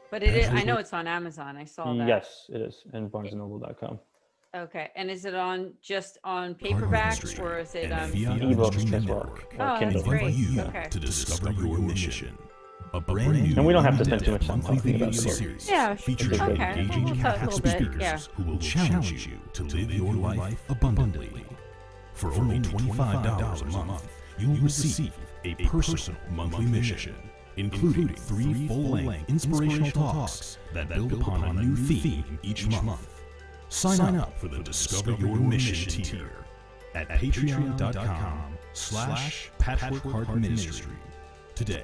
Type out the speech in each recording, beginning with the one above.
But it is, I know it's on Amazon. I saw that. Yes, it is, and barnesandnoble.com. Okay. And is it on just on paperback or is it and Fiat Ebook Ministry as well, Network Oh, that's Kindle. invite great. you Okay. to discover your mission. A brand new And we don't have to spend too in-depth much time monthly talking video about it. series Yeah. featuring Okay. engaging We'll talk a Catholic little bit. speakers Yeah. who will challenge you to live your life abundantly. For only $25 a month, you will receive a personal monthly mission, including 3 full-length inspirational talks that build upon a new theme each month. Sign up for the Discover Your Mission tier at patreon.com/patchworkheartministry today.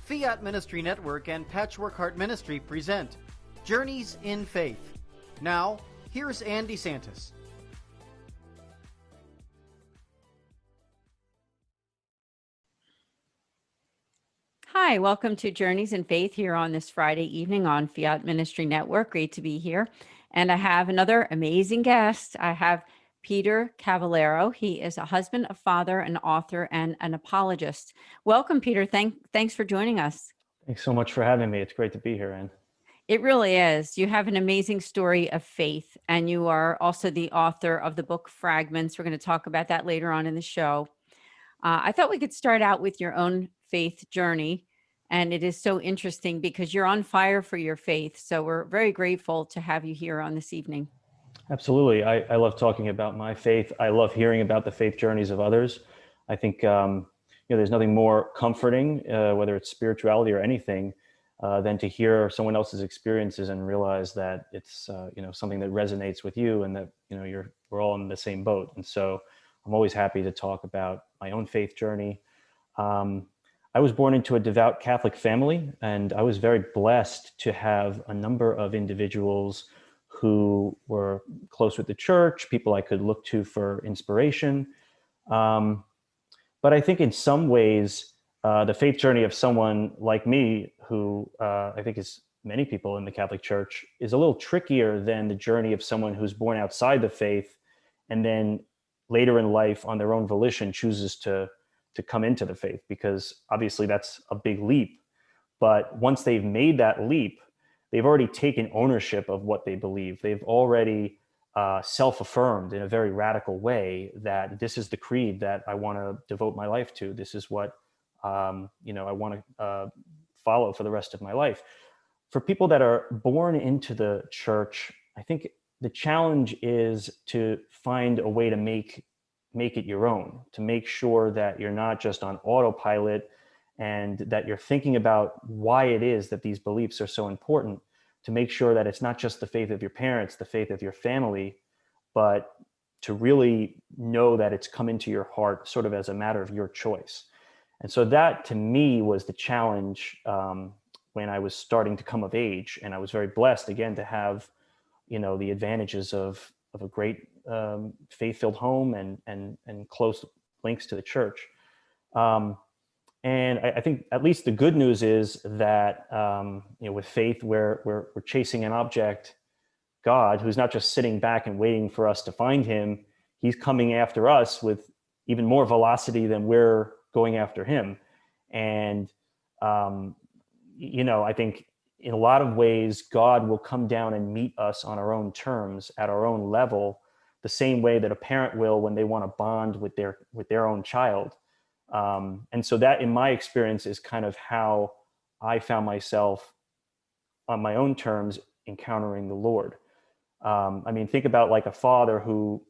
Fiat Ministry Network and Patchwork Heart Ministry present Journeys in Faith. Now, here's Anne DeSantis. Hi, welcome to Journeys in Faith here on this Friday evening on Fiat Ministry Network. Great to be here. And I have another amazing guest. I have Peter Cavallaro. He is a husband, a father, an author, and an apologist. Welcome, Peter. Thanks for joining us. Thanks so much for having me. It's great to be here, Anne. It really is. You have an amazing story of faith, and you are also the author of the book Fragments. We're going to talk about that later on in the show. I thought we could start out with your own faith journey. And it is so interesting because you're on fire for your faith. So we're very grateful to have you here on this evening. Absolutely. I love talking about my faith. I love hearing about the faith journeys of others. I think there's nothing more comforting, whether it's spirituality or anything, than to hear someone else's experiences and realize that it's something that resonates with you and that we're all in the same boat. And so I'm always happy to talk about my own faith journey. I was born into a devout Catholic family, and I was very blessed to have a number of individuals who were close with the church, people I could look to for inspiration. But I think in some ways, the faith journey of someone like me, who I think is many people in the Catholic Church, is a little trickier than the journey of someone who's born outside the faith and then later in life on their own volition chooses to come into the faith, because obviously that's a big leap. But once they've made that leap, they've already taken ownership of what they believe. They've already self-affirmed in a very radical way that this is the creed that I want to devote my life to. This is what I want to follow for the rest of my life. For people that are born into the church, I think the challenge is to find a way to make it your own, to make sure that you're not just on autopilot and that you're thinking about why it is that these beliefs are so important, to make sure that it's not just the faith of your parents, the faith of your family, but to really know that it's come into your heart sort of as a matter of your choice. And so that to me was the challenge when I was starting to come of age. And I was very blessed again to have, the advantages of a great faith-filled home and close links to the church. And I think at least the good news is that with faith, we're chasing an object, God, who's not just sitting back and waiting for us to find him. He's coming after us with even more velocity than we're going after him. And I think in a lot of ways, God will come down and meet us on our own terms, at our own level, the same way that a parent will when they want to bond with their own child. And so that, in my experience, is kind of how I found myself on my own terms encountering the Lord. Think about like a father who,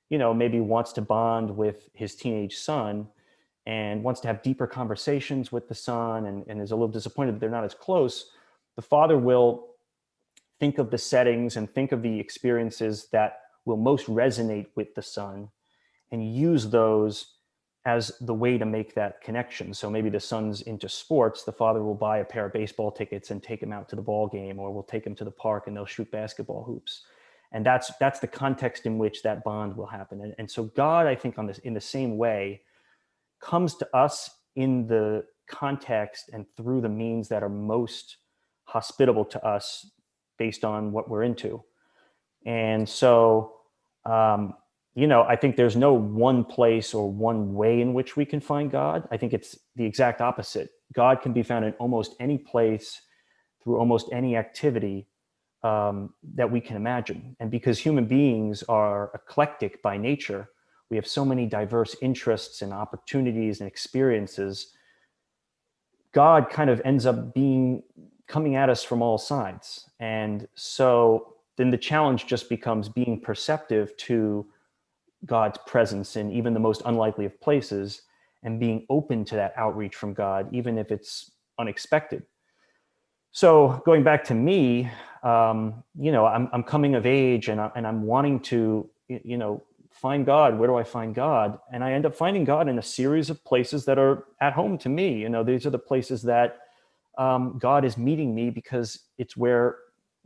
maybe wants to bond with his teenage son, and wants to have deeper conversations with the son, and is a little disappointed that they're not as close, the father will think of the settings and think of the experiences that will most resonate with the son and use those as the way to make that connection. So maybe the son's into sports, the father will buy a pair of baseball tickets and take him out to the ball game, or will take him to the park and they'll shoot basketball hoops. And that's the context in which that bond will happen. And so God, I think, in the same way, comes to us in the context and through the means that are most hospitable to us based on what we're into. And so, I think there's no one place or one way in which we can find God. I think it's the exact opposite. God can be found in almost any place, through almost any activity that we can imagine. And because human beings are eclectic by nature, we have so many diverse interests and opportunities and experiences, God kind of ends up coming at us from all sides. And so then the challenge just becomes being perceptive to God's presence in even the most unlikely of places, and being open to that outreach from God, even if it's unexpected. So going back to me, I'm coming of age, and I'm wanting to, find God. Where do I find God? And I end up finding God in a series of places that are at home to me. These are the places that God is meeting me, because it's where,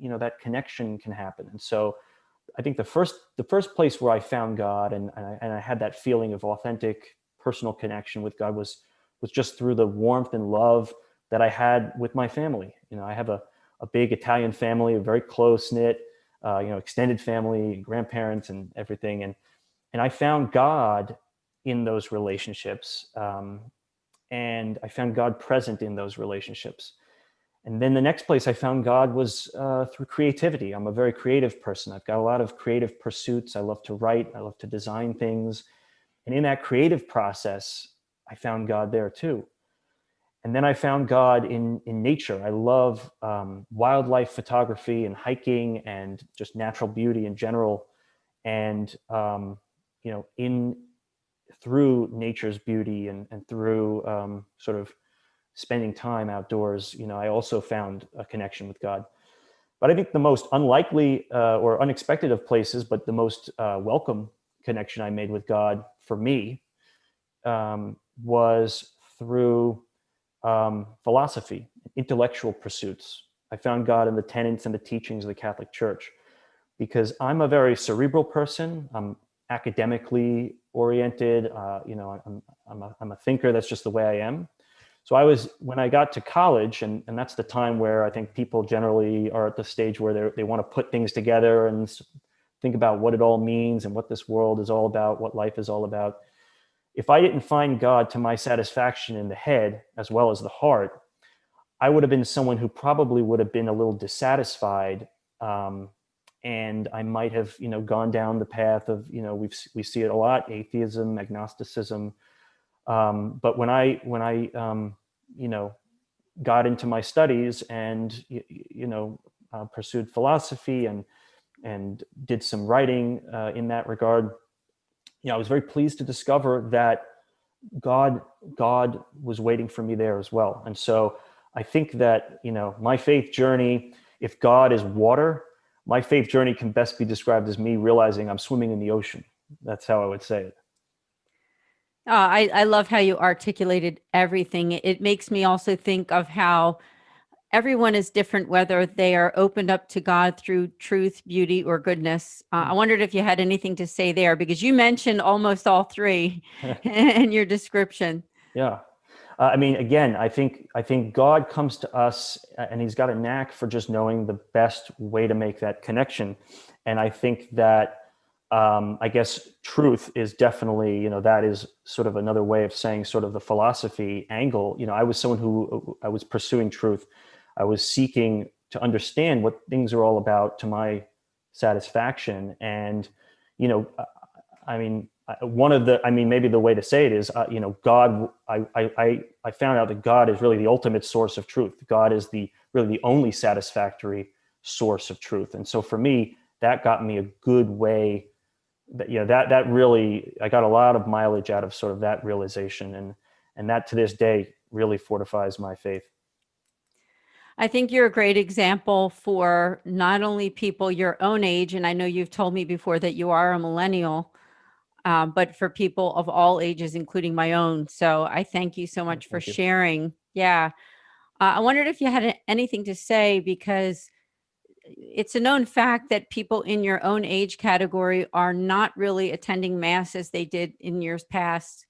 that connection can happen. And so I think the first place where I found God and I had that feeling of authentic personal connection with God was just through the warmth and love that I had with my family. I have a big Italian family, a very close knit, extended family, grandparents and everything. And I found God in those relationships. And I found God present in those relationships. And then the next place I found God was through creativity. I'm a very creative person. I've got a lot of creative pursuits. I love to write. I love to design things. And in that creative process, I found God there too. And then I found God in nature. I love wildlife photography and hiking and just natural beauty in general. And, through nature's beauty and through sort of spending time outdoors, I also found a connection with God. But I think the most unlikely or unexpected of places, but the most welcome connection I made with God for me was through philosophy, intellectual pursuits. I found God in the tenets and the teachings of the Catholic Church, because I'm a very cerebral person. I'm academically oriented. I'm a thinker. That's just the way I am. So when I got to college, and that's the time where I think people generally are at the stage where they want to put things together and think about what it all means and what this world is all about, what life is all about. If I didn't find God to my satisfaction in the head as well as the heart, I would have been someone who probably would have been a little dissatisfied. And I might have, gone down the path of, we see it a lot, atheism, agnosticism. But when I got into my studies and, pursued philosophy and did some writing in that regard, I was very pleased to discover that God was waiting for me there as well. And so I think that, my faith journey, if God is water, my faith journey can best be described as me realizing I'm swimming in the ocean. That's how I would say it. I love how you articulated everything. It makes me also think of how everyone is different, whether they are opened up to God through truth, beauty, or goodness. I wondered if you had anything to say there, because you mentioned almost all three in your description. Yeah. Again, I think God comes to us and he's got a knack for just knowing the best way to make that connection. And I think that, I guess truth is definitely, that is sort of another way of saying sort of the philosophy angle. I was someone who I was pursuing truth. I was seeking to understand what things are all about to my satisfaction. And, maybe the way to say it is, God, I found out that God is really the ultimate source of truth. God is really the only satisfactory source of truth. And so for me, that got me a good way that really, I got a lot of mileage out of sort of that realization. And that to this day really fortifies my faith. I think you're a great example for not only people your own age, and I know you've told me before that you are a millennial, but for people of all ages, including my own. So I thank you so much for Thank you. sharing. Yeah. I wondered if you had anything to say, because it's a known fact that people in your own age category are not really attending mass as they did in years past,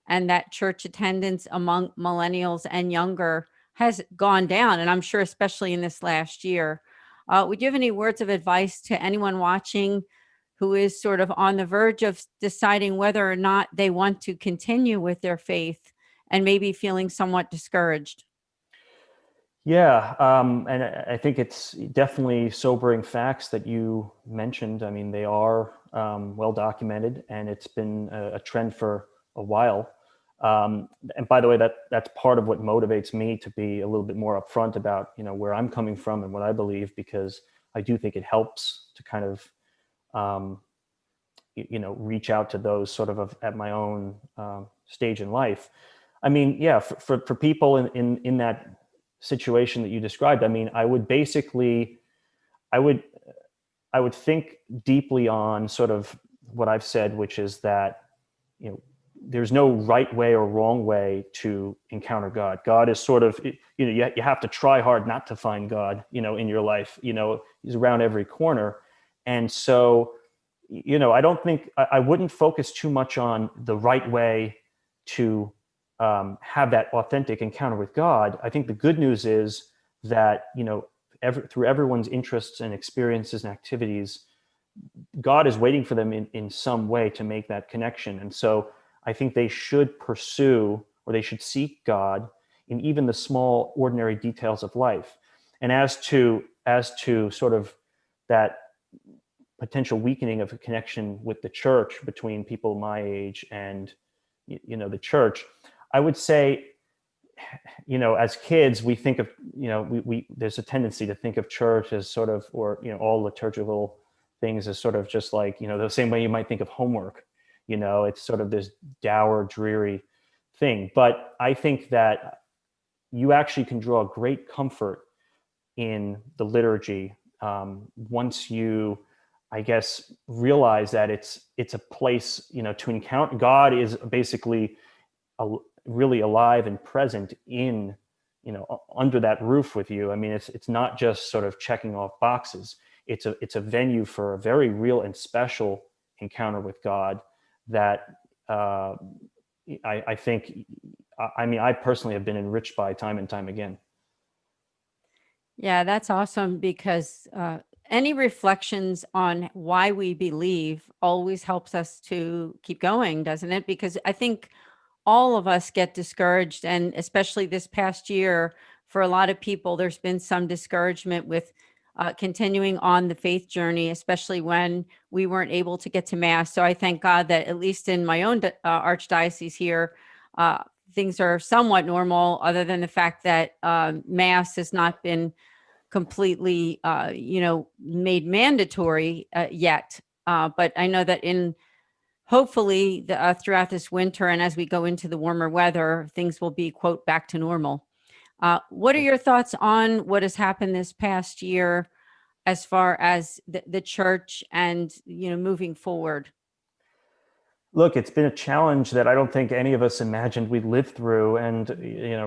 and that church attendance among millennials and younger has gone down, and I'm sure especially in this last year. Would you have any words of advice to anyone watching who is sort of on the verge of deciding whether or not they want to continue with their faith and maybe feeling somewhat discouraged? Yeah, and I think it's definitely sobering facts that you mentioned. I mean, they are well documented, and it's been a trend for a while. And by the way, that's part of what motivates me to be a little bit more upfront about, where I'm coming from and what I believe, because I do think it helps to kind of, reach out to those sort of at my own stage in life. I mean, yeah, for people in that situation that you described, I mean, I would think deeply on sort of what I've said, which is that, there's no right way or wrong way to encounter God. God is sort of, you have to try hard not to find God, in your life. He's around every corner. And so, I don't think, I wouldn't focus too much on the right way to have that authentic encounter with God. I think the good news is that, through everyone's interests and experiences and activities, God is waiting for them in some way to make that connection. And so I think they should pursue, or they should seek God in even the small, ordinary details of life. And as to sort of that potential weakening of a connection with the church between people my age and, the church, I would say, as kids, we think of, we there's a tendency to think of church as sort of, or, all liturgical things as sort of just like, the same way you might think of homework. It's sort of this dour, dreary thing. But I think that you actually can draw great comfort in the liturgy once you, I guess, realize that it's a place, to encounter. God is basically really alive and present in, under that roof with you. I mean, it's not just sort of checking off boxes. It's a venue for a very real and special encounter with God that I think, I mean, I personally have been enriched by time and time again. Yeah, that's awesome, because any reflections on why we believe always helps us to keep going, doesn't it? Because I think all of us get discouraged, and especially this past year, for a lot of people, there's been some discouragement with continuing on the faith journey, especially when we weren't able to get to mass. So I thank God that at least in my own archdiocese here, things are somewhat normal, other than the fact that mass has not been completely, made mandatory yet. But I know that hopefully throughout this winter, and as we go into the warmer weather, things will be, quote, back to normal. What are your thoughts on what has happened this past year as far as the church and, moving forward? Look, it's been a challenge that I don't think any of us imagined we'd live through, and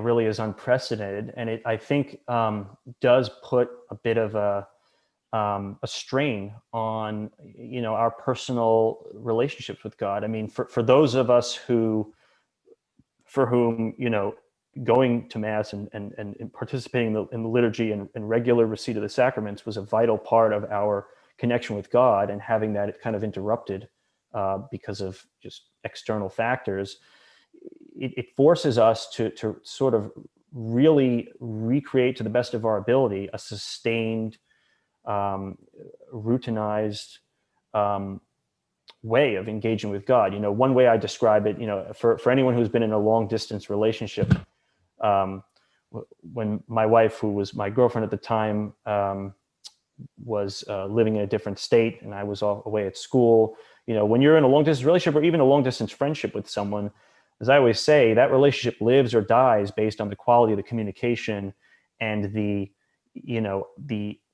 really is unprecedented. And it, I think, does put a bit of a strain on our personal relationships with God. I mean, for those of us for whom going to mass and participating in the liturgy and regular receipt of the sacraments was a vital part of our connection with God, and having that kind of interrupted because of just external factors, it forces us to sort of really recreate, to the best of our ability, a sustained, routinized way of engaging with God. One way I describe it, for anyone who's been in a long distance relationship, when my wife, who was my girlfriend at the time, was living in a different state, and I was away at school, when you're in a long distance relationship, or even a long distance friendship with someone, as I always say, that relationship lives or dies based on the quality of the communication and the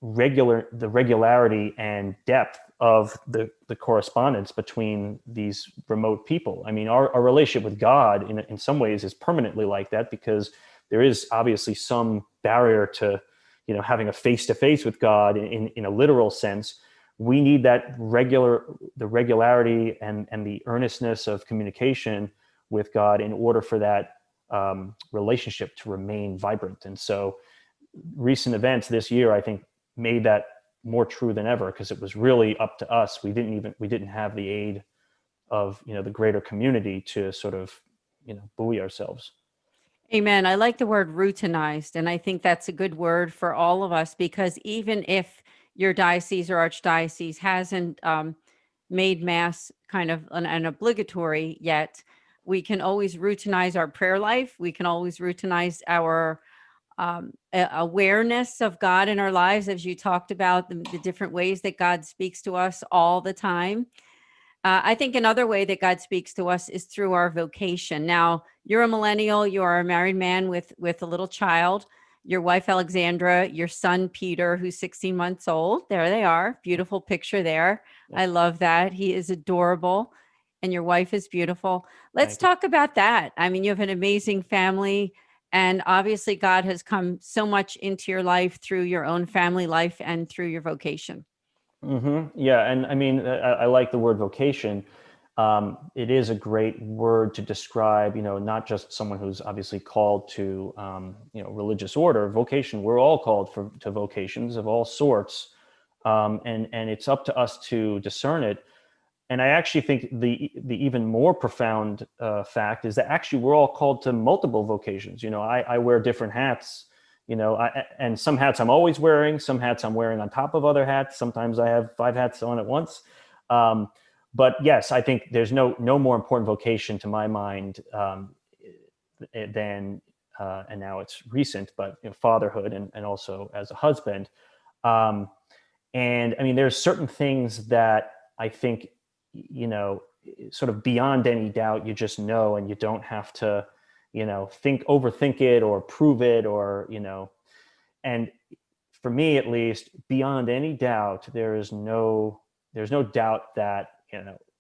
regularity and depth of the correspondence between these remote people. I mean, our relationship with God in some ways is permanently like that, because there is obviously some barrier to, having a face-to-face with God in a literal sense. We need the regularity and the earnestness of communication with God in order for that relationship to remain vibrant. And so recent events this year, I think, made that more true than ever, because it was really up to us. We didn't have the aid of, the greater community to sort of, buoy ourselves. Amen. I like the word routinized, and I think that's a good word for all of us, because even if your diocese or archdiocese hasn't made Mass kind of an obligatory yet, we can always routinize our prayer life. We can always routinize our awareness of God in our lives, as you talked about the different ways that God speaks to us all the time. I think another way that God speaks to us is through our vocation. Now, you're a millennial, you are a married man with a little child, your wife, Alexandra, your son, Peter, who's 16 months old. There they are. Beautiful picture there. I love that. He is adorable. And your wife is beautiful. Let's talk about that. I mean, you have an amazing family. And obviously, God has come so much into your life through your own family life and through your vocation. Mm-hmm. Yeah. And I mean, I like the word vocation. It is a great word to describe, not just someone who's obviously called to, religious order. Vocation, we're all called to vocations of all sorts. And it's up to us to discern it. And I actually think the even more profound fact is that actually we're all called to multiple vocations. I wear different hats. And some hats I'm always wearing, some hats I'm wearing on top of other hats. Sometimes I have 5 hats on at once. But yes, I think there's no more important vocation to my mind than, and now it's recent, but fatherhood and also as a husband. And I mean, there's certain things that I think, sort of beyond any doubt, you just know, and you don't have to, overthink it or prove it or, and for me, at least, beyond any doubt, there's no doubt that,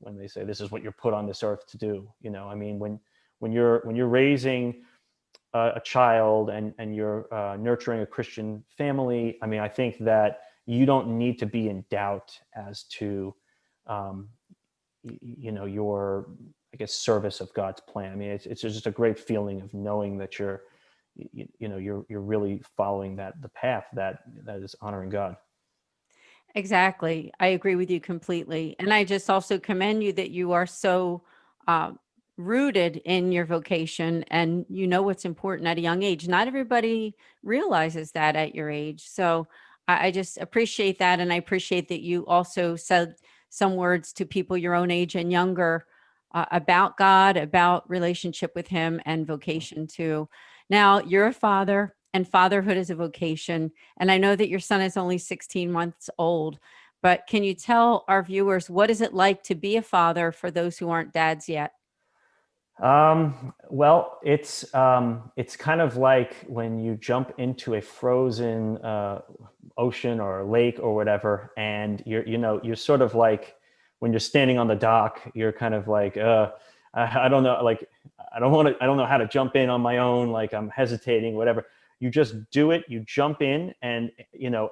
when they say this is what you're put on this earth to do, I mean, when you're raising a child and you're nurturing a Christian family, I mean, I think that you don't need to be in doubt as to, your, I guess, service of God's plan. I mean, it's just a great feeling of knowing that you're really following the path that is honoring God. Exactly. I agree with you completely. And I just also commend you that you are so rooted in your vocation, and you know what's important at a young age. Not everybody realizes that at your age. So I just appreciate that. And I appreciate that you also said some words to people your own age and younger about God, about relationship with him, and vocation too. Now, you're a father, and fatherhood is a vocation. And I know that your son is only 16 months old, but can you tell our viewers, what is it like to be a father for those who aren't dads yet? Well, it's kind of like when you jump into a frozen ocean or lake or whatever, and you're sort of like, when you're standing on the dock, you're kind of like, I don't know, like, I don't know how to jump in on my own. Like, I'm hesitating, whatever. You just do it. You jump in, and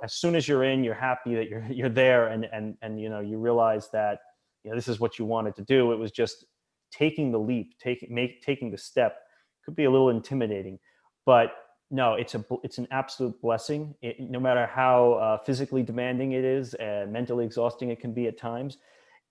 as soon as you're in, you're happy that you're there, and you realize that this is what you wanted to do. It was just taking the leap, taking the step. Could be a little intimidating, but no, it's an absolute blessing. No matter how physically demanding it is and mentally exhausting it can be at times,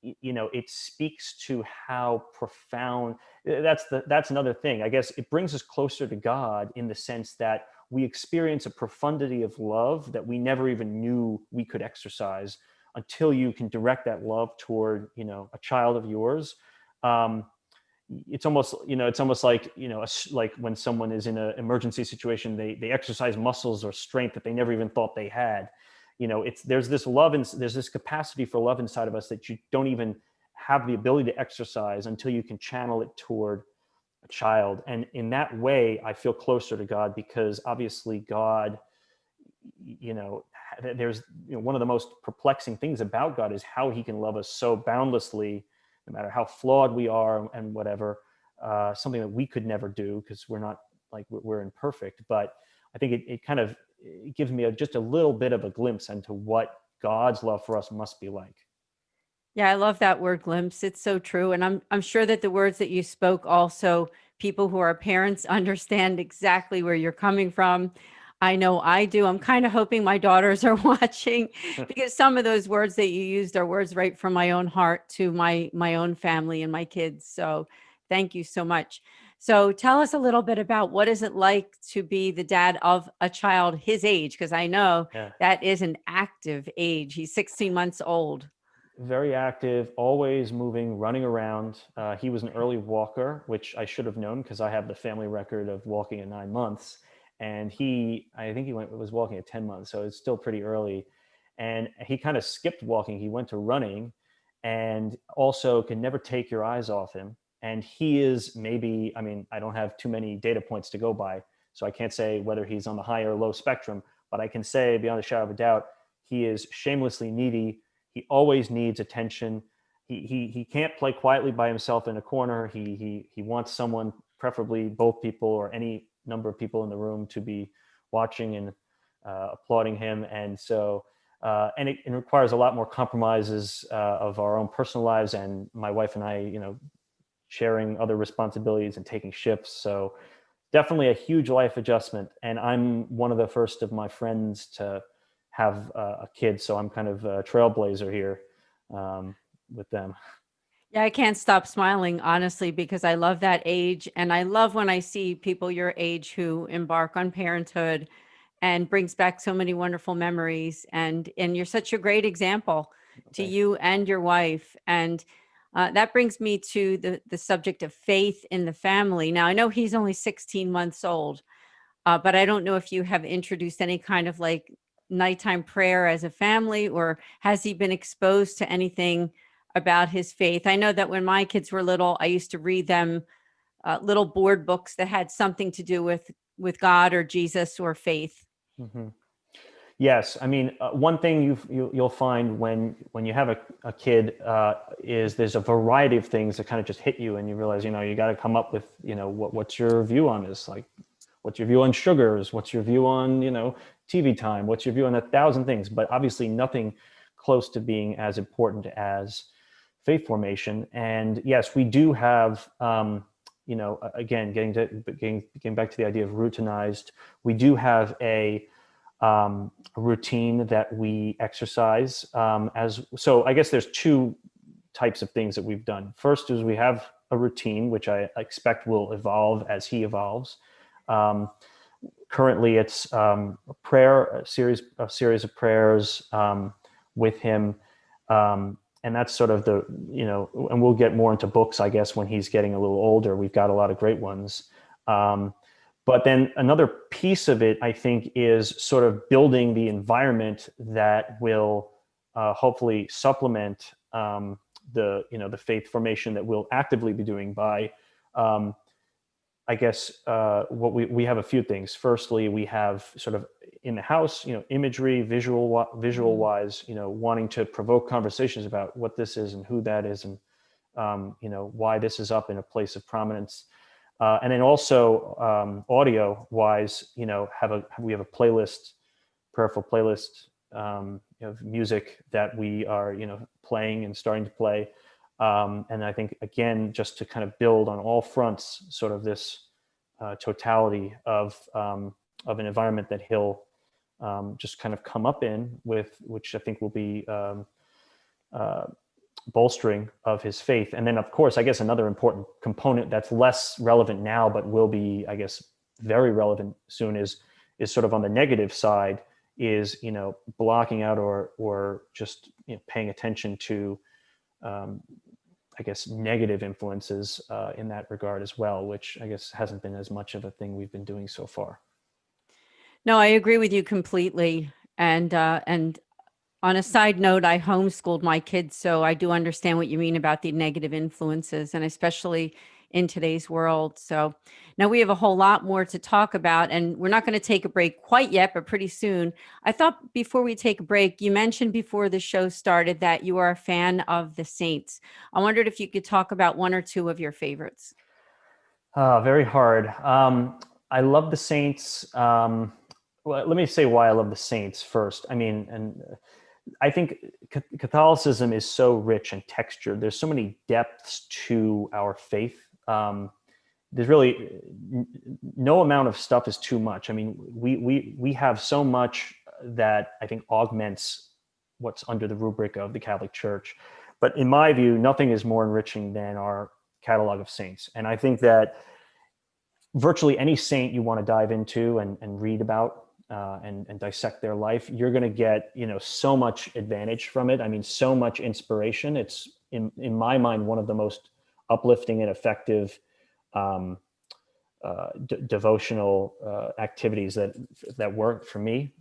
it speaks to how profound. That's another thing. I guess it brings us closer to God in the sense that we experience a profundity of love that we never even knew we could exercise until you can direct that love toward a child of yours. It's almost like like when someone is in an emergency situation, they exercise muscles or strength that they never even thought they had. There's this love, and there's this capacity for love inside of us that you don't even have the ability to exercise until you can channel it toward a child. And in that way, I feel closer to God, because obviously God, you know, there's, you know, one of the most perplexing things about God is how he can love us so boundlessly, no matter how flawed we are and whatever, something that we could never do because we're not, like, we're imperfect. But I think it kind of, it gives me just a little bit of a glimpse into what God's love for us must be like. Yeah, I love that word glimpse. It's so true. And I'm sure that the words that you spoke also, people who are parents understand exactly where you're coming from. I know I do. I'm kind of hoping my daughters are watching, because some of those words that you used are words right from my own heart to my own family and my kids. So thank you so much. So tell us a little bit about what is it like to be the dad of a child his age, because I know Yeah. that is an active age. He's 16 months old. Very active, always moving, running around. He was an early walker, which I should have known because I have the family record of walking at 9 months. And I think he was walking at 10 months, so it's still pretty early. And he kind of skipped walking. He went to running, and also can never take your eyes off him. And he is maybe, I mean, I don't have too many data points to go by, so I can't say whether he's on the high or low spectrum, but I can say beyond a shadow of a doubt, he is shamelessly needy. He always needs attention. He can't play quietly by himself in a corner. He wants someone, preferably both people or any number of people in the room, to be watching and applauding him. And so, and it requires a lot more compromises of our own personal lives, and my wife and I, you know, sharing other responsibilities and taking shifts. So definitely a huge life adjustment. And I'm one of the first of my friends to have a kid, so I'm kind of a trailblazer here with them. Yeah, I can't stop smiling, honestly, because I love that age. And I love when I see people your age who embark on parenthood and brings back so many wonderful memories. And you're such a great example to Thank you and your wife. And that brings me to the subject of faith in the family. Now, I know he's only 16 months old, but I don't know if you have introduced any kind of like nighttime prayer as a family, or has he been exposed to anything about his faith? I know that when my kids were little, I used to read them little board books that had something to do with God or Jesus or faith. hmm Yes, I mean, one thing you'll find when you have a kid is there's a variety of things that kind of just hit you, and you realize, you know, you got to come up with, you know, what's your view on this? Like, what's your view on sugars? What's your view on, you know, TV time? What's your view on 1,000 things? But obviously nothing close to being as important as faith formation. And yes, we do have, you know, again, getting back to the idea of routinized, we do have a routine that we exercise so I guess there's two types of ththings that we've done. First is we have a routine, which I expect will evolve as he evolves. Currently it's a series of prayers with him. And that's sort of the, you know, and we'll get more into books, I guess, when he's getting a little older. We've got a lot of great ones. But then another piece of it, I think, is sort of building the environment that will hopefully supplement the faith formation that we'll actively be doing by, I guess, what we have a few things. Firstly, we have sort of in the house, you know, imagery, visual wise, you know, wanting to provoke conversations about what this is and who that is, and you know, why this is up in a place of prominence. And then also audio wise, you know, we have a playlist, prayerful playlist of music that we are, you know, playing and starting to play. And I think, again, just to kind of build on all fronts, sort of this totality of an environment that he'll just kind of come up in with, which I think will be bolstering of his faith. And then, of course, I guess another important component that's less relevant now, but will be, I guess, very relevant soon is sort of on the negative side, is, you know, blocking out or just, you know, paying attention to, I guess, negative influences in that regard as well, which I guess hasn't been as much of a thing we've been doing so far. No, I agree with you completely. And on a side note, I homeschooled my kids, so I do understand what you mean about the negative influences. And especially in today's world. So now we have a whole lot more to talk about, and we're not going to take a break quite yet, but pretty soon. I thought before we take a break, you mentioned before the show started that you are a fan of the saints. I wondered if you could talk about one or two of your favorites. Very hard. I love the saints. Well, let me say why I love the saints first. I mean, and I think Catholicism is so rich and textured. There's so many depths to our faith. There's really no amount of stuff is too much. I mean, we have so much that I think augments what's under the rubric of the Catholic Church. But in my view, nothing is more enriching than our catalog of saints. And I think that virtually any saint you want to dive into and read about and dissect their life, you're going to get, so much advantage from it. I mean, so much inspiration. It's in my mind, one of the most uplifting and effective devotional activities that work for me,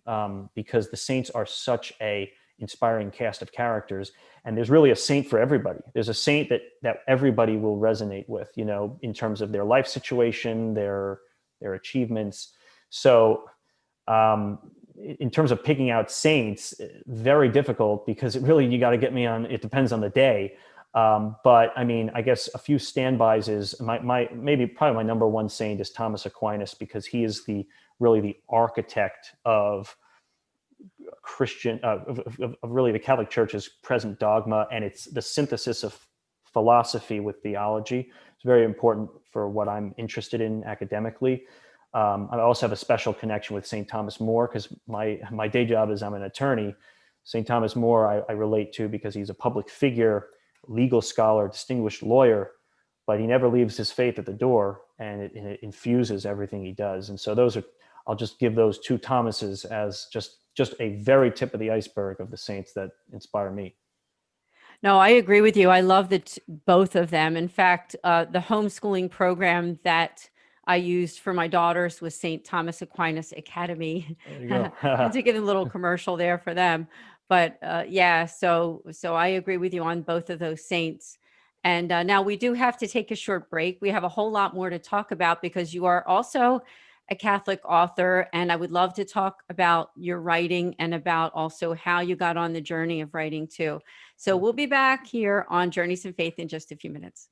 because the saints are such a inspiring cast of characters, and there's really a saint for everybody. There's a saint that everybody will resonate with, in terms of their life situation, their achievements. So in terms of picking out saints, very difficult, because you got to get me on, it depends on the day. But I mean, I guess a few standbys is probably my number one saint is Thomas Aquinas, because he is really the architect of Christian, of really the Catholic Church's present dogma, and it's the synthesis of philosophy with theology. It's very important for what I'm interested in academically. I also have a special connection with St. Thomas More, because my day job is I'm an attorney. St. Thomas More I relate to because he's a public figure, legal scholar, distinguished lawyer, but he never leaves his faith at the door, and it infuses everything he does. And so I'll just give those two Thomases as just a very tip of the iceberg of the saints that inspire me. No, I agree with you. I love both of them. In fact, the homeschooling program that I used for my daughters was St. Thomas Aquinas Academy. There you go. And to get a little commercial there for them. But yeah, so I agree with you on both of those saints. And now we do have to take a short break. We have a whole lot more to talk about, because you are also a Catholic author, and I would love to talk about your writing and about also how you got on the journey of writing too. So we'll be back here on Journeys in Faith in just a few minutes.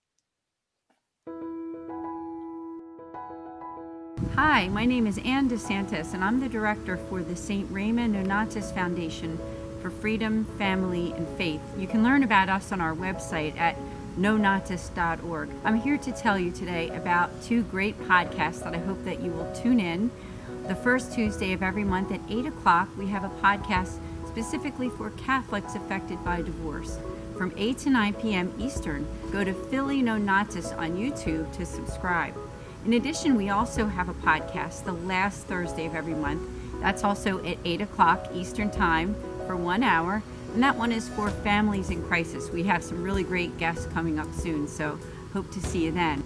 Hi, my name is Anne DeSantis, and I'm the director for the St. Raymond Nonatus Foundation for Freedom, Family, and Faith. You can learn about us on our website at nonatus.org. I'm here to tell you today about two great podcasts that I hope that you will tune in. The first Tuesday of every month at 8 o'clock, we have a podcast specifically for Catholics affected by divorce. From 8 to 9 p.m. Eastern, go to Philly Nonatus on YouTube to subscribe. In addition, we also have a podcast the last Thursday of every month. That's also at 8 o'clock Eastern Time for 1 hour. And that one is for families in crisis. We have some really great guests coming up soon, so hope to see you then.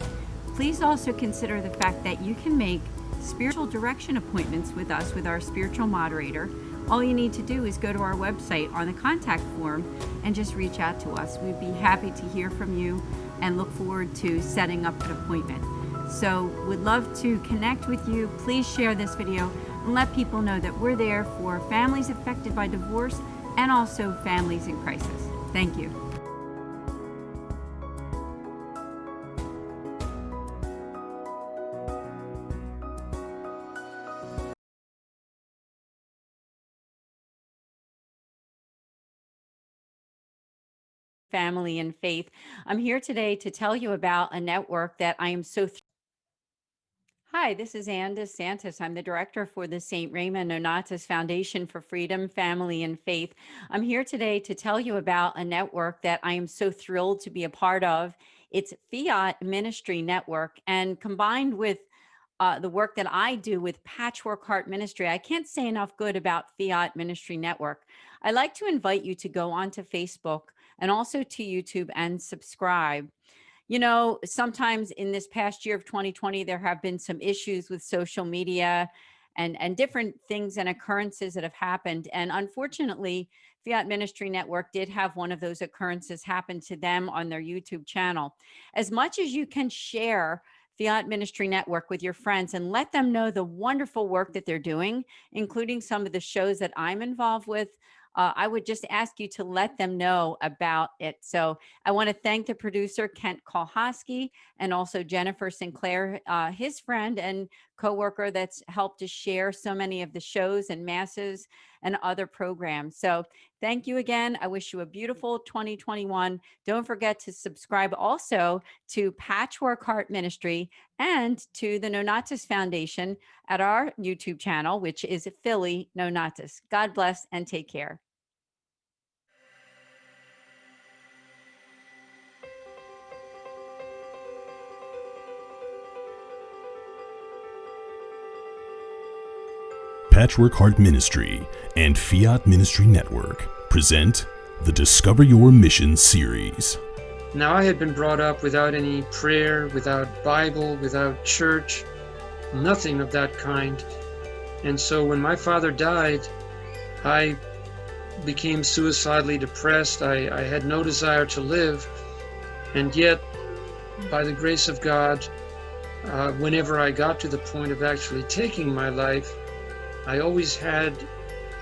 Please also consider the fact that you can make spiritual direction appointments with us, with our spiritual moderator. All you need to do is go to our website on the contact form and just reach out to us. We'd be happy to hear from you and look forward to setting up an appointment. So we'd love to connect with you. Please share this video and let people know that we're there for families affected by divorce and also families in crisis. Thank you. Family and Faith. I'm here today to tell you about a network that I am so Hi, this is Anne DeSantis. I'm the director for the St. Raymond Nonatus Foundation for Freedom, Family, and Faith. I'm here today to tell you about a network that I am so thrilled to be a part of. It's Fiat Ministry Network, and combined with the work that I do with Patchwork Heart Ministry, I can't say enough good about Fiat Ministry Network. I'd like to invite you to go onto Facebook and also to YouTube and subscribe. You know, sometimes in this past year of 2020, there have been some issues with social media and different things and occurrences that have happened. And unfortunately, Fiat Ministry Network did have one of those occurrences happen to them on their YouTube channel. As much as you can share Fiat Ministry Network with your friends and let them know the wonderful work that they're doing, including some of the shows that I'm involved with, I would just ask you to let them know about it. So I want to thank the producer, Kent Kolhosky, and also Jennifer Sinclair, his friend and coworker that's helped to share so many of the shows and masses and other programs. So thank you again. I wish you a beautiful 2021. Don't forget to subscribe also to Patchwork Heart Ministry and to the Nonatus Foundation at our YouTube channel, which is Philly Nonatus. God bless and take care. Patchwork Heart Ministry and Fiat Ministry Network present the Discover Your Mission series. Now, I had been brought up without any prayer, without Bible, without church, nothing of that kind. And so when my father died, I became suicidally depressed. I had no desire to live. And yet, by the grace of God, whenever I got to the point of actually taking my life, I always had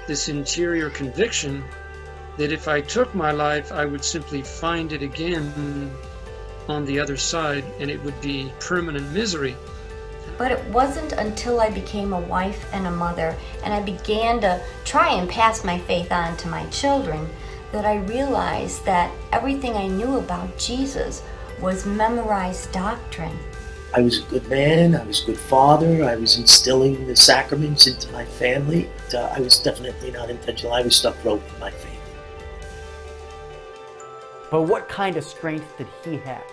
this interior conviction that if I took my life, I would simply find it again on the other side, and it would be permanent misery. But it wasn't until I became a wife and a mother, and I began to try and pass my faith on to my children, that I realized that everything I knew about Jesus was memorized doctrine. I was a good man, I was a good father, I was instilling the sacraments into my family. I was definitely not intentional. I was stuck broke in my faith. But what kind of strength did he have?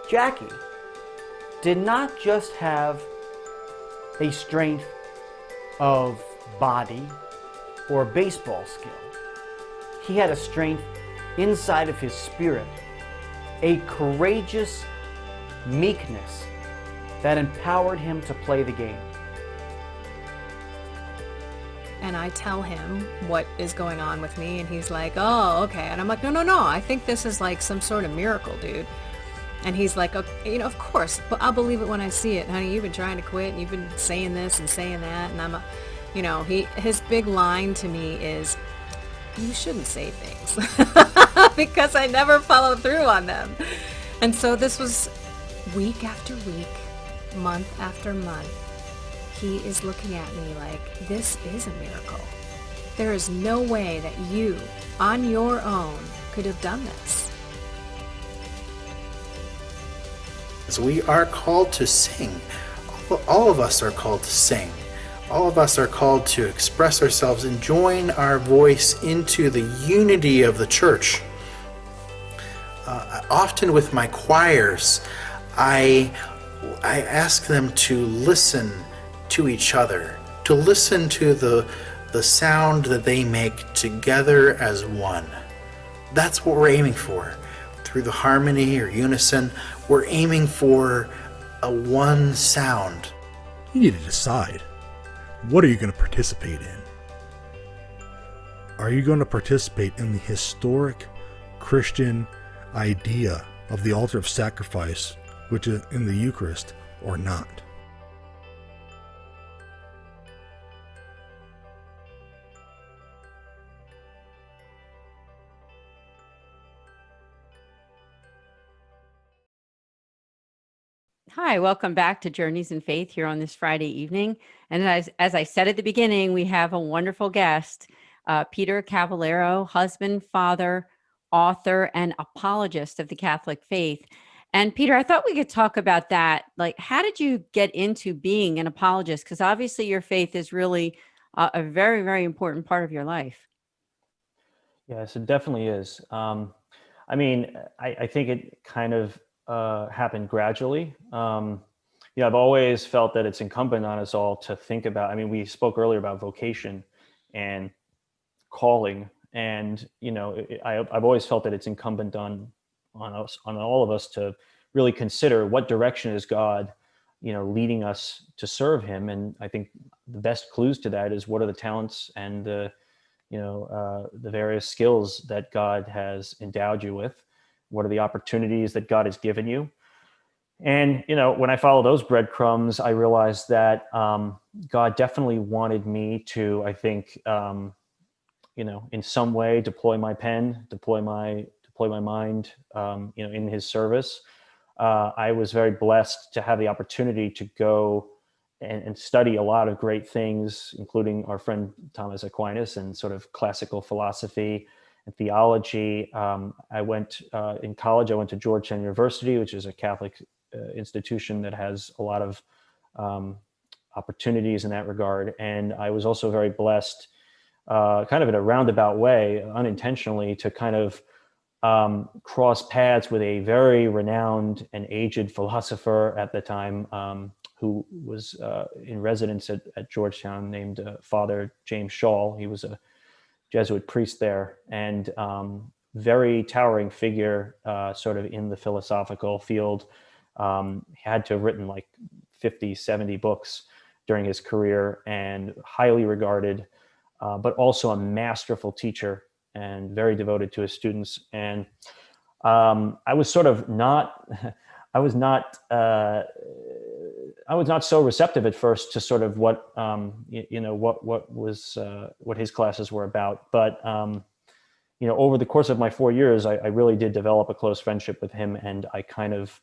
Jackie did not just have a strength of body or baseball skill. He had a strength inside of his spirit, a courageous meekness that empowered him to play the game. And I tell him what is going on with me, and he's like, oh, okay. And I'm like, no, I think this is like some sort of miracle, dude. And he's like, okay, of course, but I'll believe it when I see it. Honey, you've been trying to quit, and you've been saying this and saying that, and I'm his big line to me is, you shouldn't say things, because I never follow through on them. And so this was week after week, month after month. He is looking at me like, this is a miracle. There is no way that you, on your own, could have done this. So we are called to sing. All of us are called to sing. All of us are called to express ourselves and join our voice into the unity of the church. Often with my choirs, I ask them to listen to each other, to listen to the sound that they make together as one. That's what we're aiming for. Through the harmony or unison, we're aiming for a one sound. You need to decide, what are you going to participate in? Are you going to participate in the historic Christian idea of the altar of sacrifice, which is in the Eucharist, or not? Hi, welcome back to Journeys in Faith here on this Friday evening. And as I said at the beginning, we have a wonderful guest, Peter Cavallaro, husband, father, author, and apologist of the Catholic faith. And Peter, I thought we could talk about that. Like, how did you get into being an apologist? Because obviously your faith is really a very, very important part of your life. Yes, it definitely is. I think it kind of happened gradually. I've always felt that it's incumbent on us all to think about, we spoke earlier about vocation and calling, and, I've always felt that it's incumbent on us, on all of us, to really consider what direction is God, leading us to serve him. And I think the best clues to that is what are the talents and the various skills that God has endowed you with? What are the opportunities that God has given you? And, when I follow those breadcrumbs, I realized that God definitely wanted me to, I think, in some way deploy my pen, deploy my mind, in his service. I was very blessed to have the opportunity to go and study a lot of great things, including our friend Thomas Aquinas and sort of classical philosophy and theology. I went in college, I went to Georgetown University, which is a Catholic institution that has a lot of opportunities in that regard. And I was also very blessed, kind of in a roundabout way, unintentionally, to kind of cross paths with a very renowned and aged philosopher at the time, who was in residence at Georgetown, named Father James Shaw. He was a Jesuit priest there, and very towering figure, sort of in the philosophical field. Had to have written like 50, 70 books during his career, and highly regarded, but also a masterful teacher and very devoted to his students. And I was sort of not, I was not so receptive at first to sort of what what his classes were about. But over the course of my 4 years, I really did develop a close friendship with him, and I kind of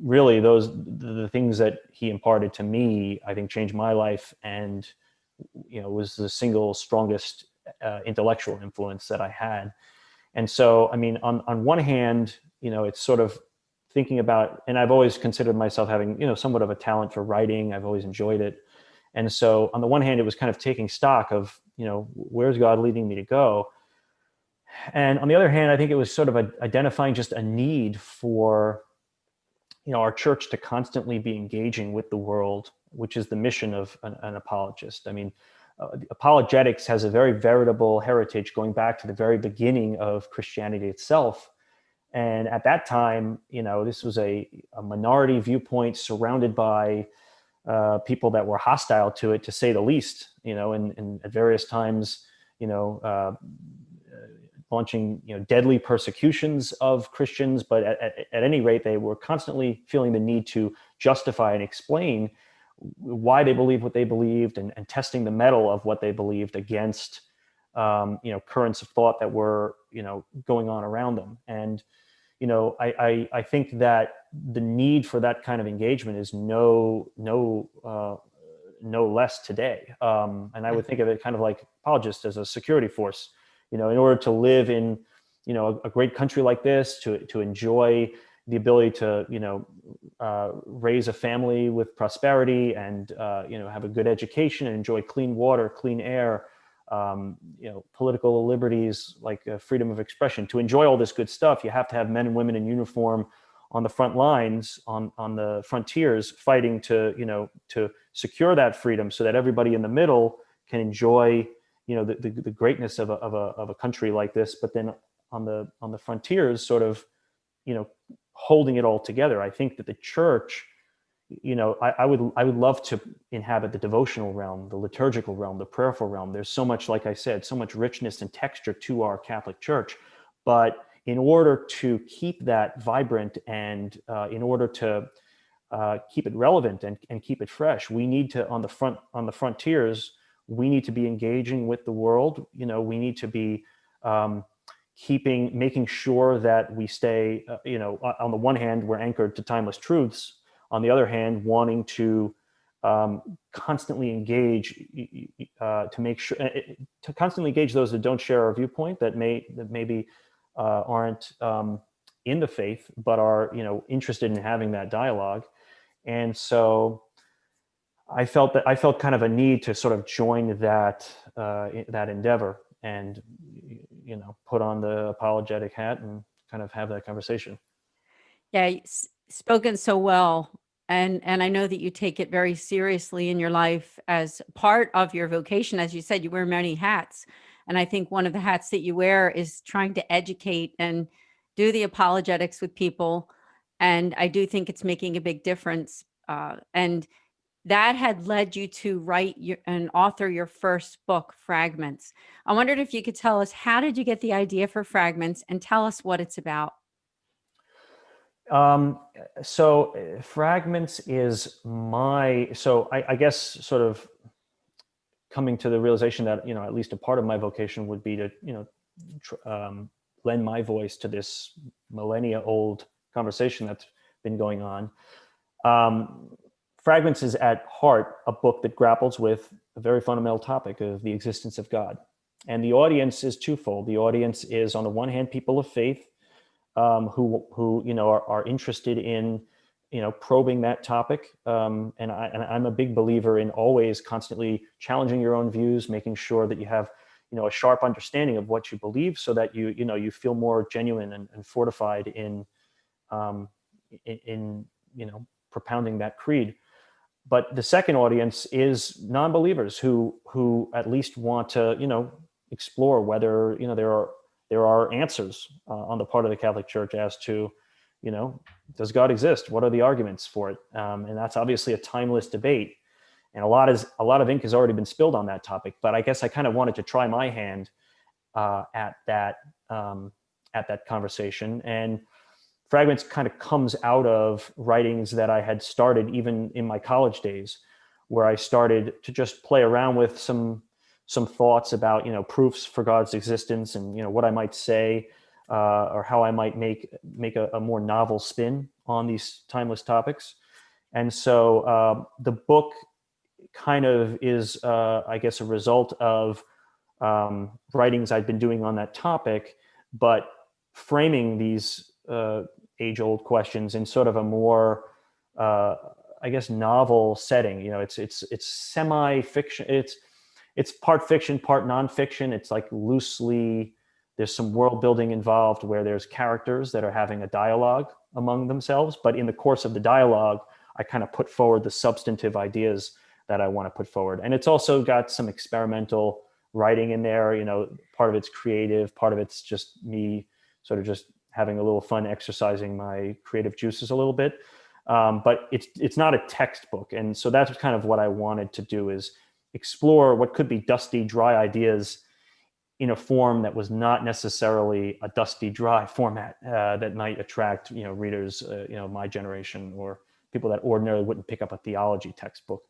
really the things that he imparted to me, I think, changed my life, and was the single strongest intellectual influence that I had. And so, I mean, on one hand, it's sort of thinking about, and I've always considered myself having, somewhat of a talent for writing. I've always enjoyed it. And so on the one hand, it was kind of taking stock of, where's God leading me to go? And on the other hand, I think it was sort of identifying just a need for, our church to constantly be engaging with the world, which is the mission of an apologist. I mean, apologetics has a very veritable heritage going back to the very beginning of Christianity itself. And at that time, this was a minority viewpoint surrounded by people that were hostile to it, to say the least, and at various times, launching, deadly persecutions of Christians. But at any rate, they were constantly feeling the need to justify and explain why they believed what they believed, and testing the mettle of what they believed against, currents of thought that were, going on around them. And, I think that the need for that kind of engagement is no less today. And I would think of it kind of like apologists as a security force, in order to live in, a great country like this, to enjoy the ability to, raise a family with prosperity, and, have a good education, and enjoy clean water, clean air, political liberties like freedom of expression. To enjoy all this good stuff, you have to have men and women in uniform on the front lines, on the frontiers, fighting to secure that freedom, so that everybody in the middle can enjoy, the greatness of a country like this. But then on the frontiers, sort of, holding it all together. I think that the church, I would love to inhabit the devotional realm, the liturgical realm, the prayerful realm. There's so much, like I said, so much richness and texture to our Catholic Church. But in order to keep that vibrant, and in order to keep it relevant and keep it fresh, we need to, on the frontiers, we need to be engaging with the world. We need to be making sure that we stay, on the one hand, we're anchored to timeless truths. On the other hand, wanting to constantly engage, to make sure, to constantly engage those that don't share our viewpoint, that maybe aren't in the faith, but are, interested in having that dialogue. And so I felt kind of a need to sort of join that endeavor, and put on the apologetic hat and kind of have that conversation. Yeah, spoken so well. And I know that you take it very seriously in your life as part of your vocation. As you said, you wear many hats. And I think one of the hats that you wear is trying to educate and do the apologetics with people And I do think it's making a big difference. And that had led you to write and author your first book, Fragments. I wondered if you could tell us, how did you get the idea for Fragments, and tell us what it's about? Fragments is I guess sort of coming to the realization that, at least a part of my vocation would be to, lend my voice to this millennia old conversation that's been going on. Fragments is at heart a book that grapples with a very fundamental topic of the existence of God. And the audience is twofold. The audience is, on the one hand, people of faith, who are interested in probing that topic, and I'm a big believer in always constantly challenging your own views, making sure that you have a sharp understanding of what you believe, so that you feel more genuine and fortified in propounding that creed. But the second audience is non-believers who at least want to explore whether there are answers on the part of the Catholic Church as to, does God exist? What are the arguments for it? And that's obviously a timeless debate, and a lot of ink has already been spilled on that topic. But I guess I kind of wanted to try my hand at that conversation. And Fragments kind of comes out of writings that I had started even in my college days, where I started to just play around with some thoughts about proofs for God's existence, and what I might say, or how I might make a more novel spin on these timeless topics. And so the book kind of is, I guess, a result of writings I'd been doing on that topic, but framing these age-old questions in sort of a more, I guess, novel setting. It's semi-fiction. It's part fiction, part nonfiction. It's like loosely, there's some world building involved where there's characters that are having a dialogue among themselves. But in the course of the dialogue, I kind of put forward the substantive ideas that I want to put forward. And it's also got some experimental writing in there. Part of it's creative, part of it's just me sort of just having a little fun exercising my creative juices a little bit. But it's not a textbook. And so that's kind of what I wanted to do, is explore what could be dusty, dry ideas in a form that was not necessarily a dusty, dry format that might attract, readers, my generation, or people that ordinarily wouldn't pick up a theology textbook.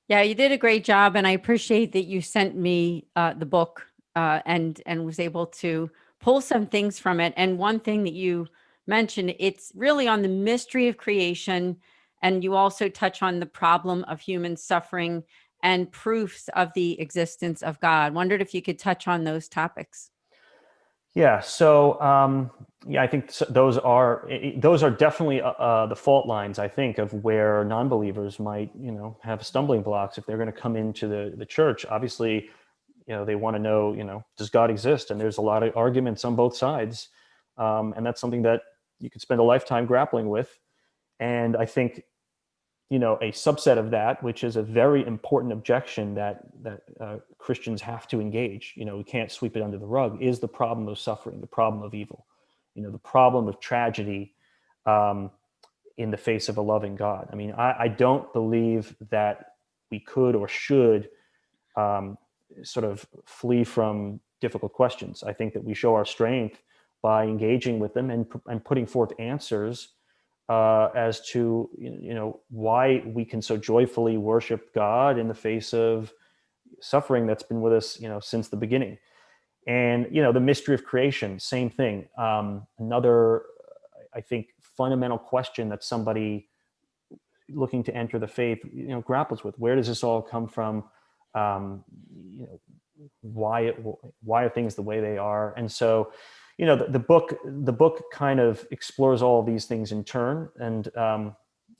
Yeah, you did a great job, and I appreciate that you sent me the book and was able to pull some things from it. And one thing that you mentioned, it's really on the mystery of creation, and you also touch on the problem of human suffering and proofs of the existence of God. Wondered if you could touch on those topics. Yeah. So, I think those are definitely the fault lines, I think, of where non-believers might, have stumbling blocks if they're going to come into the church. Obviously, they want to know, does God exist? And there's a lot of arguments on both sides. And that's something that you could spend a lifetime grappling with. And I think, a subset of that, which is a very important objection that Christians have to engage, we can't sweep it under the rug, is the problem of suffering, the problem of evil, the problem of tragedy in the face of a loving God. I mean, I don't believe that we could or should sort of flee from difficult questions. I think that we show our strength by engaging with them and putting forth answers as to why we can so joyfully worship God in the face of suffering that's been with us since the beginning. And the mystery of creation, same thing. Another, I think, fundamental question that somebody looking to enter the faith grapples with: where does this all come from? Why are things the way they are? And so the book kind of explores all of these things in turn, and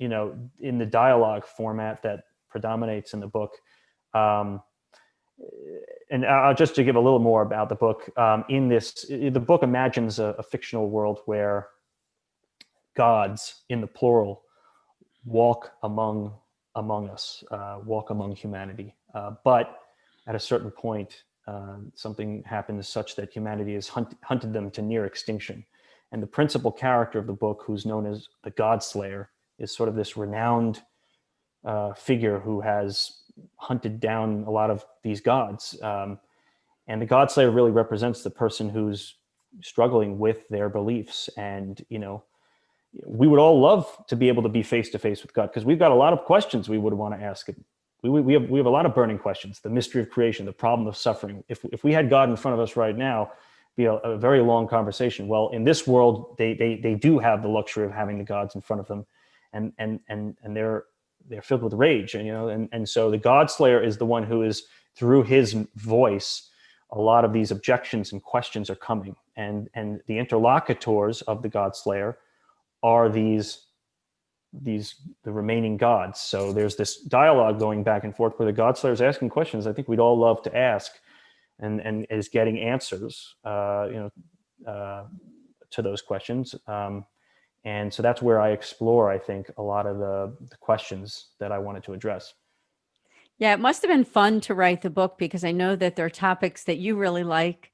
in the dialogue format that predominates in the book. And just to give a little more about the book, the book imagines a fictional world where gods, in the plural, walk among us, walk among humanity. But at a certain point, something happens such that humanity has hunted them to near extinction. And the principal character of the book, who's known as the God Slayer, is sort of this renowned figure who has hunted down a lot of these gods. And the God Slayer really represents the person who's struggling with their beliefs. And, we would all love to be able to be face to face with God, because we've got a lot of questions we would want to ask him. We have a lot of burning questions: the mystery of creation, the problem of suffering. If we had God in front of us right now, it'd be a very long conversation. Well, in this world, they do have the luxury of having the gods in front of them, and they're filled with rage, and so the God Slayer is the one who is, through his voice, a lot of these objections and questions are coming, and the interlocutors of the God Slayer are the remaining gods. So there's this dialogue going back and forth where the God Slayer is asking questions I think we'd all love to ask, and is getting answers, to those questions. And so that's where I explore, I think, a lot of the questions that I wanted to address. Yeah, it must have been fun to write the book, because I know that there are topics that you really like.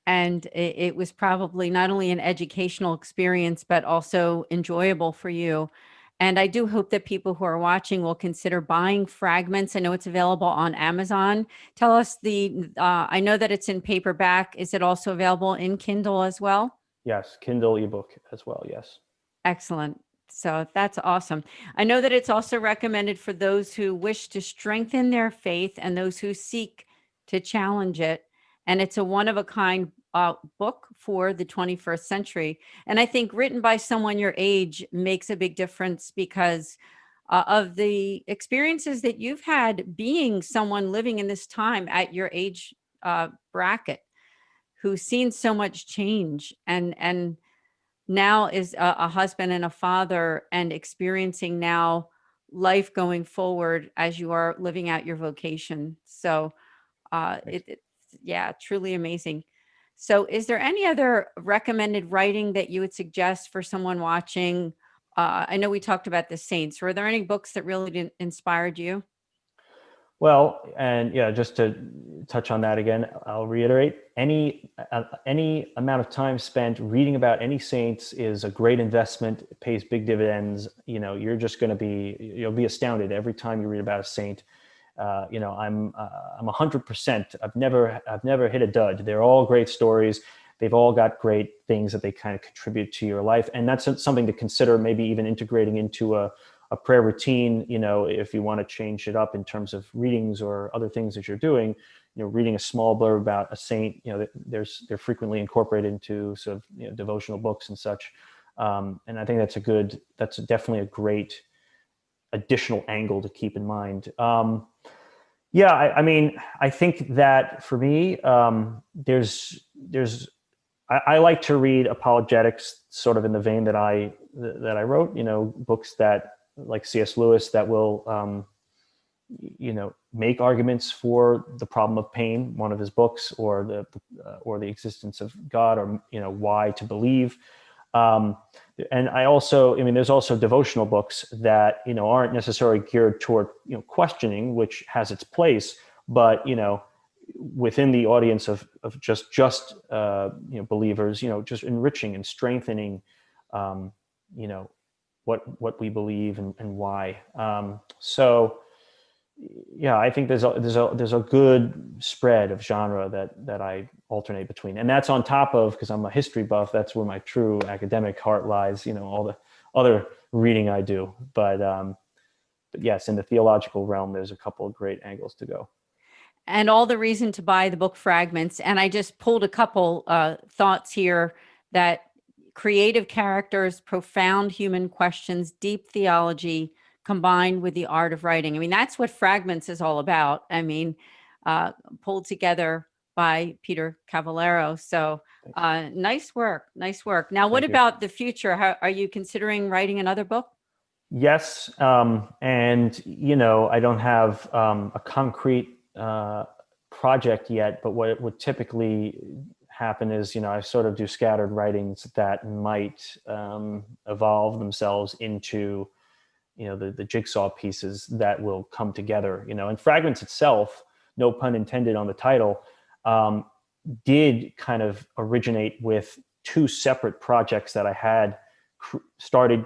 And it was probably not only an educational experience, but also enjoyable for you. And I do hope that people who are watching will consider buying Fragments. I know it's available on Amazon. Tell us I know that it's in paperback. Is it also available in Kindle as well? Yes, Kindle ebook as well, yes. Excellent. So that's awesome. I know that it's also recommended for those who wish to strengthen their faith and those who seek to challenge it. And it's a one-of-a-kind book for the 21st century. And I think written by someone your age makes a big difference, because of the experiences that you've had being someone living in this time at your age bracket, who's seen so much change, and now is a husband and a father, and experiencing now life going forward as you are living out your vocation. So it's truly amazing. So is there any other recommended writing that you would suggest for someone watching? I know we talked about the saints. Were there any books that really inspired you? Well, and just to touch on that again, I'll reiterate, any amount of time spent reading about any saints is a great investment. It pays big dividends. You're just going to you'll be astounded every time you read about a saint. I'm 100%. I've never hit a dud. They're all great stories. They've all got great things that they kind of contribute to your life. And that's something to consider, maybe even integrating into a prayer routine, if you want to change it up in terms of readings or other things that you're doing, reading a small blurb about a saint, they're frequently incorporated into sort of, devotional books and such. And I think that's definitely a great additional angle to keep in mind. I think that for me, I like to read apologetics sort of in the vein that I wrote, books that, like C.S. Lewis, that will, make arguments for the problem of pain, one of his books, or the existence of God, or, why to believe. And there's also devotional books that, aren't necessarily geared toward, questioning, which has its place, but, within the audience of just believers, just enriching and strengthening, what we believe and why. I think there's a good spread of genre that I alternate between, and that's on top of, because I'm a history buff, that's where my true academic heart lies. All the other reading I do, but yes, in the theological realm, there's a couple of great angles to go. And all the reason to buy the book Fragments. And I just pulled a couple thoughts here: that creative characters, profound human questions, deep theology, combined with the art of writing. I mean, that's what Fragments is all about. I mean, pulled together by Peter Cavallaro. So nice work. Now, what about the future? Are you considering writing another book? Yes. And, I don't have a concrete project yet, but what would typically happen is, I sort of do scattered writings that might evolve themselves into, the jigsaw pieces that will come together, and Fragments itself, no pun intended on the title, did kind of originate with two separate projects that I had started,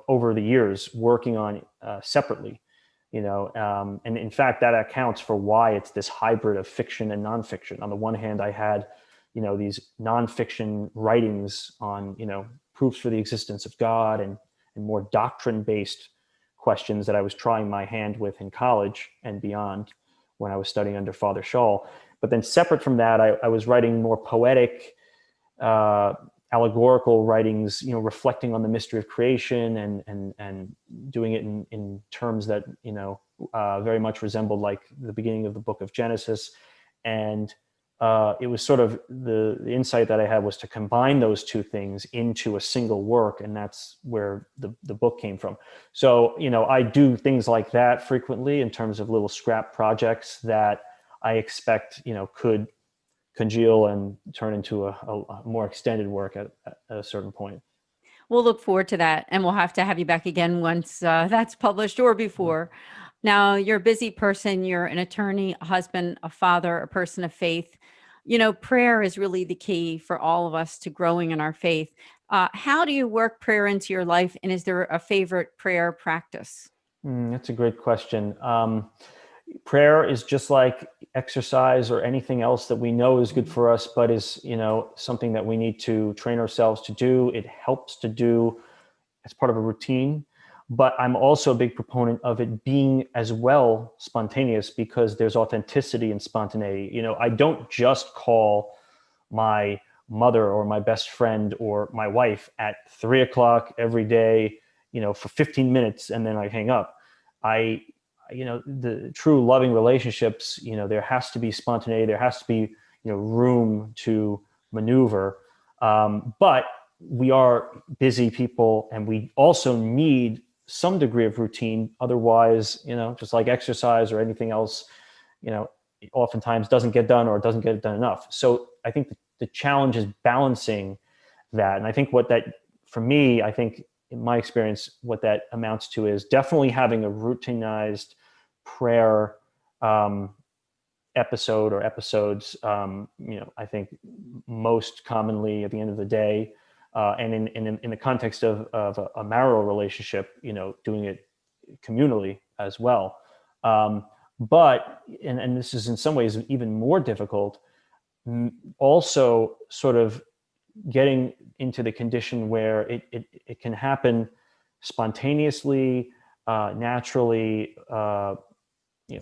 over the years working on separately, and in fact, that accounts for why it's this hybrid of fiction and nonfiction. On the one hand, I had, these nonfiction writings on, proofs for the existence of God and more doctrine-based questions that I was trying my hand with in college and beyond when I was studying under Father Shaw. But then separate from that, I was writing more poetic, allegorical writings, reflecting on the mystery of creation and doing it in terms that, very much resembled like the beginning of the book of Genesis. And it was sort of the insight that I had was to combine those two things into a single work. And that's where the book came from. So, I do things like that frequently in terms of little scrap projects that I expect, could congeal and turn into a more extended work at a certain point. We'll look forward to that, and we'll have to have you back again once that's published or before. Now, you're a busy person. You're an attorney, a husband, a father, a person of faith. Prayer is really the key for all of us to growing in our faith. How do you work prayer into your life, and is there a favorite prayer practice? That's a great question. Prayer is just like exercise or anything else that we know is good for us, but is, something that we need to train ourselves to do. It helps to do as part of a routine, but I'm also a big proponent of it being as well spontaneous because there's authenticity and spontaneity. I don't just call my mother or my best friend or my wife at 3:00 every day, for 15 minutes and then I hang up. The true loving relationships, there has to be spontaneity. There has to be, room to maneuver. But we are busy people and we also need some degree of routine. Otherwise, just like exercise or anything else, it oftentimes doesn't get done or doesn't get done enough. So I think the challenge is balancing that. And I think for me, in my experience, what that amounts to is definitely having a routinized prayer episode or episodes, I think most commonly at the end of the day, and in the context of a marital relationship, doing it communally as well. But this is in some ways even more difficult, also sort of getting into the condition where it can happen spontaneously, naturally,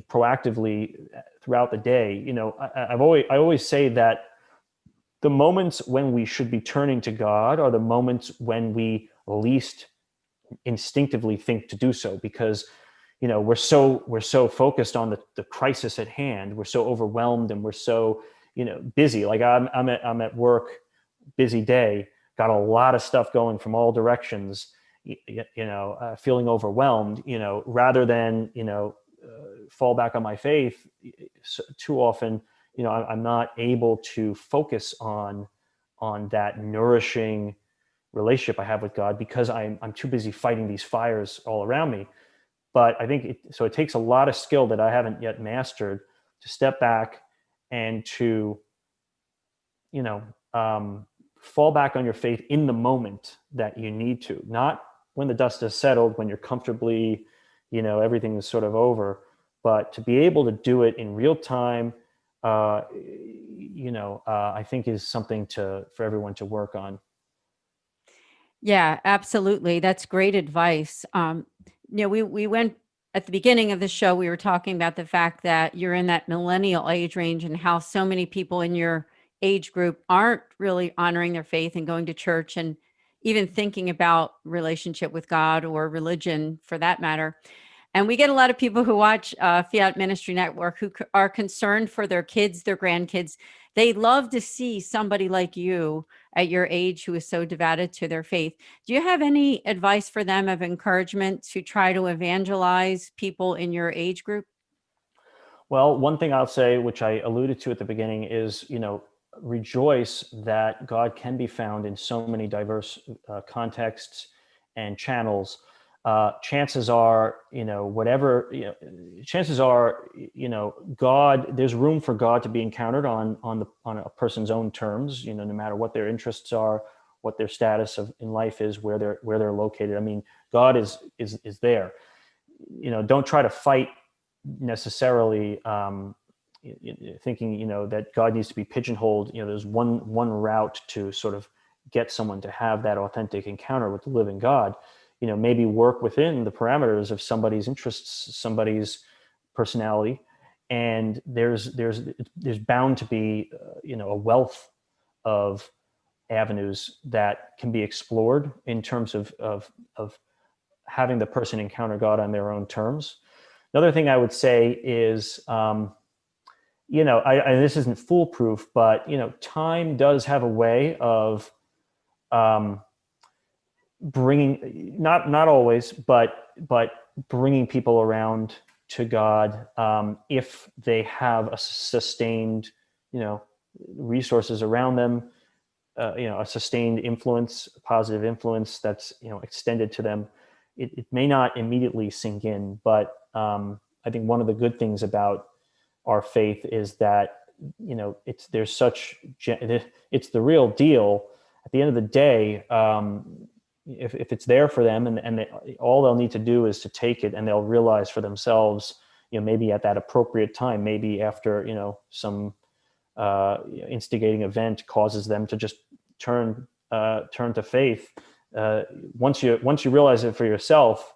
proactively throughout the day. I always say that the moments when we should be turning to God are the moments when we least instinctively think to do so, because we're so focused on the crisis at hand. We're so overwhelmed and we're so busy. Like I'm at work, busy day, got a lot of stuff going from all directions, feeling overwhelmed, rather than, fall back on my faith. Too often, I'm not able to focus on that nourishing relationship I have with God because I'm too busy fighting these fires all around me. But I think it takes a lot of skill that I haven't yet mastered to step back and to, fall back on your faith in the moment that you need to, not when the dust has settled, when you're comfortably, everything is sort of over, but to be able to do it in real time, I think is something for everyone to work on. Yeah, absolutely. That's great advice. We went at the beginning of the show, we were talking about the fact that you're in that millennial age range and how so many people in your age group aren't really honoring their faith and going to church and even thinking about relationship with God or religion for that matter. And we get a lot of people who watch Fiat Ministry Network who are concerned for their kids, their grandkids. They love to see somebody like you at your age who is so devoted to their faith. Do you have any advice for them of encouragement to try to evangelize people in your age group? Well, one thing I'll say, which I alluded to at the beginning, is, rejoice that God can be found in so many diverse contexts and channels. Chances are, God, there's room for God to be encountered on a person's own terms, no matter what their interests are what their status in life is, where they're located. I mean, God is there. Don't try to fight necessarily, thinking, that God needs to be pigeonholed. There's one route to sort of get someone to have that authentic encounter with the living God. Maybe work within the parameters of somebody's interests, somebody's personality, and there's bound to be a wealth of avenues that can be explored in terms of having the person encounter God on their own terms. Another thing I would say is, this isn't foolproof, but time does have a way of bringing, not always, but bringing people around to God, if they have a sustained, resources around them, a sustained influence, a positive influence that's extended to them. It may not immediately sink in, but I think one of the good things about our faith is that it's the real deal. At the end of the day, if it's there for them, and all they'll need to do is to take it, and they'll realize for themselves, maybe at that appropriate time, maybe after some instigating event causes them to just turn to faith. Once you realize it for yourself,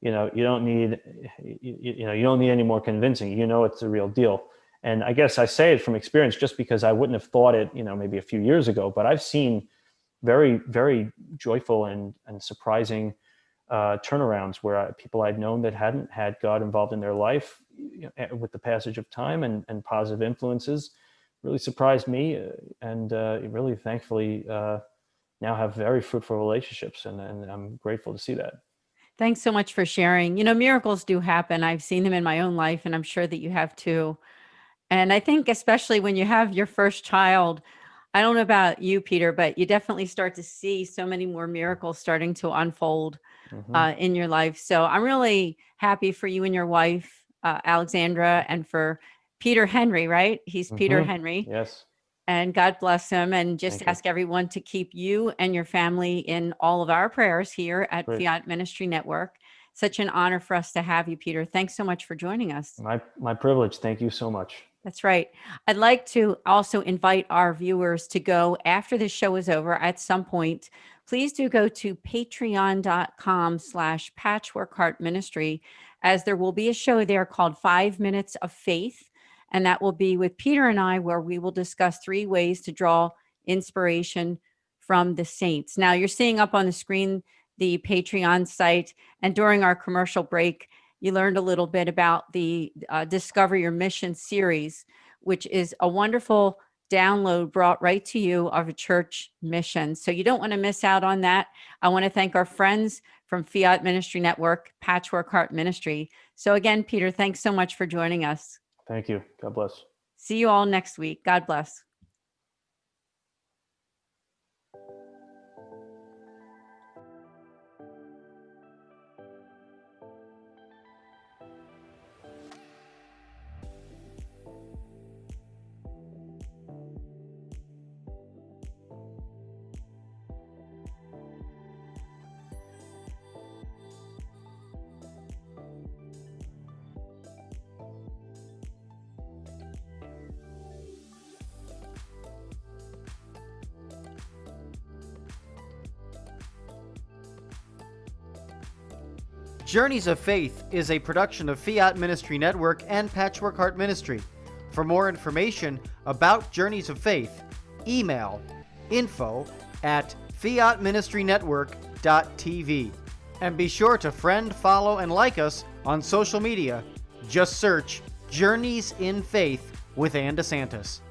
you don't need any more convincing. It's the real deal. And I guess I say it from experience, just because I wouldn't have thought it, maybe a few years ago, but I've seen very, very joyful and surprising turnarounds where people I'd known that hadn't had God involved in their life, with the passage of time and positive influences, really surprised me, and really thankfully now have very fruitful relationships, and I'm grateful to see that. Thanks so much for sharing. Miracles do happen. I've seen them in my own life, and I'm sure that you have too. And I think especially when you have your first child, I don't know about you, Peter, but you definitely start to see so many more miracles starting to unfold in your life. So I'm really happy for you and your wife, Alexandra, and for Peter Henry, right? He's Peter Henry. Yes. And God bless him. And just ask everyone to keep you and your family in all of our prayers here at Fiat Ministry Network. Such an honor for us to have you, Peter. Thanks so much for joining us. My privilege. Thank you so much. That's right. I'd like to also invite our viewers to go, after this show is over, at some point, please do go to patreon.com/patchworkheartministry, as there will be a show there called 5 Minutes of Faith. And that will be with Peter and I, where we will discuss 3 ways to draw inspiration from the saints. Now, you're seeing up on the screen the Patreon site. And during our commercial break, you learned a little bit about the Discover Your Mission series, which is a wonderful download brought right to you of a church mission. So you don't want to miss out on that. I want to thank our friends from Fiat Ministry Network, Patchwork Heart Ministry. So again, Peter, thanks so much for joining us. Thank you. God bless. See you all next week. God bless. Journeys of Faith is a production of Fiat Ministry Network and Patchwork Heart Ministry. For more information about Journeys of Faith, email info@fiatministrynetwork.tv. And be sure to friend, follow, and like us on social media. Just search Journeys in Faith with Anne DeSantis.